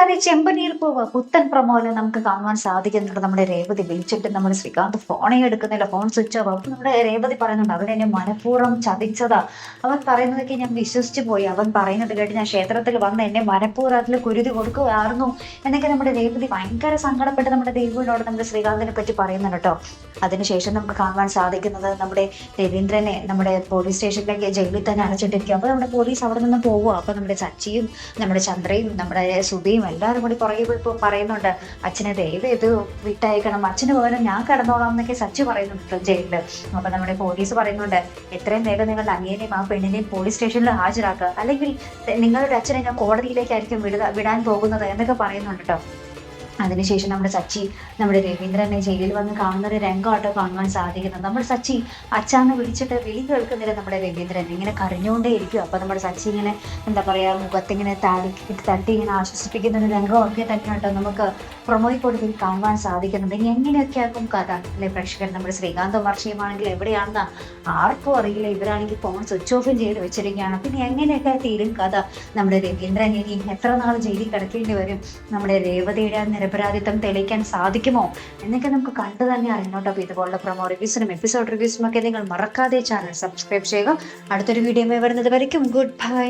അങ്ങനെ ചെമ്പനീർ പൂവ് പുത്തൻ പ്രമോല് നമുക്ക് കാണുവാൻ സാധിക്കുന്നുണ്ട്. നമ്മുടെ രേവതി വിളിച്ചിട്ട് നമ്മുടെ ശ്രീകാന്ത് ഫോണേ എടുക്കുന്നില്ല, ഫോൺ സ്വിച്ച് ഓഫ്. അപ്പൊ നമ്മുടെ രേവതി പറയുന്നുണ്ട് അവൻ എന്നെ മനഃപൂർവ്വം ചതിച്ചതാ, അവൻ പറയുന്നതൊക്കെ ഞാൻ വിശ്വസിച്ചു പോയി, അവൻ പറയുന്നത് കേട്ട് ഞാൻ ക്ഷേത്രത്തിൽ വന്ന് എന്നെ മനഃപൂർവ്വം അതിൽ കുരുതി കൊടുക്കുകയായിരുന്നു എന്നൊക്കെ നമ്മുടെ രേവതി ഭയങ്കര സങ്കടപ്പെട്ട് നമ്മുടെ ദേവുവിനോട് നമ്മുടെ ശ്രീകാന്തിനെ പറ്റി പറയുന്നുണ്ട് കേട്ടോ. അതിനുശേഷം നമുക്ക് കാണുവാൻ സാധിക്കുന്നത് നമ്മുടെ രവീന്ദ്രനെ നമ്മുടെ പോലീസ് സ്റ്റേഷനിലേക്ക് ജയിലിൽ തന്നെ അടച്ചിട്ടിരിക്കും. അപ്പൊ നമ്മുടെ പോലീസ് അവിടെ നിന്ന് പോവുക. അപ്പൊ നമ്മുടെ ചച്ചിയും നമ്മുടെ ചന്ദ്രയും നമ്മുടെ സുധിയും എല്ലാവരും കൂടി പുറകെ ഇപ്പോൾ പറയുന്നുണ്ട് അച്ഛനെ ദയവ് ഇത് വിട്ടയക്കണം, അച്ഛന് പകരം ഞാൻ കിടന്നോളാം എന്നൊക്കെ സച്ചി പറയുന്നുണ്ട് ജയിലില്. അപ്പൊ നമ്മുടെ പോലീസ് പറയുന്നുണ്ട് എത്രയും വേഗം നിങ്ങളുടെ അങ്ങേനെയും ആ പെണ്ണിനെയും പോലീസ് സ്റ്റേഷനിൽ ഹാജരാക്കുക, അല്ലെങ്കിൽ നിങ്ങളുടെ അച്ഛനെ ഞാൻ കോടതിയിലേക്കായിരിക്കും വിടാൻ പോകുന്നത് എന്നൊക്കെ പറയുന്നുണ്ട് കേട്ടോ. അതിനുശേഷം നമ്മുടെ സച്ചി നമ്മുടെ രവീന്ദ്രനെ ജയിലിൽ വന്ന് കാണുന്ന ഒരു രംഗമാട്ടോ കാണുവാൻ സാധിക്കുന്നത്. നമ്മുടെ സച്ചി അച്ഛാന്ന് വിളിച്ചിട്ട് വിളി കേൾക്കുന്നില്ല നമ്മുടെ രവീന്ദ്രൻ, ഇങ്ങനെ കരഞ്ഞുകൊണ്ടേ ഇരിക്കും. അപ്പൊ നമ്മുടെ സച്ചി ഇങ്ങനെ എന്താ പറയാ മുഖത്തിങ്ങനെ തട്ടി ഇങ്ങനെ ആശ്വസിപ്പിക്കുന്ന ഒരു രംഗമൊക്കെ തന്നെയാട്ടോ നമുക്ക് പ്രൊമോയിൽ കൊടുത്ത് കാണുവാൻ സാധിക്കുന്നത്. ഇനി എങ്ങനെയൊക്കെ ആക്കും കഥ അല്ലെ പ്രേക്ഷകർ. നമ്മുടെ ശ്രീകാന്തും വർഷയുമാണെങ്കിൽ എവിടെയാണെന്ന് ആർക്കും അറിയില്ല, ഇവരാണെങ്കിൽ ഫോൺ സ്വിച്ച് ഓഫും ചെയ്ത് വെച്ചിരിക്കുകയാണ്. പിന്നെ എങ്ങനെയൊക്കെ തീരും കഥ. നമ്മുടെ രവീന്ദ്രൻ ഇനി എത്ര നാൾ ജയിലിൽ കിടക്കേണ്ടി വരും, നമ്മുടെ രേവതിയുടെ നിരപരാധിത്വം തെളിയിക്കാൻ സാധിക്കുമോ എന്നൊക്കെ നമുക്ക് കണ്ടു തന്നെ അറിയണോട്ടോ. അപ്പോൾ ഇതുപോലുള്ള പ്രൊമോ റിവ്യൂസിനും എപ്പിസോഡ് റിവ്യൂസിനും ഒക്കെ നിങ്ങൾ മറക്കാതെ ചാനൽ സബ്സ്ക്രൈബ് ചെയ്യുക. അടുത്തൊരു വീഡിയോ വരുന്നത് വരയ്ക്കും ഗുഡ് ബൈ.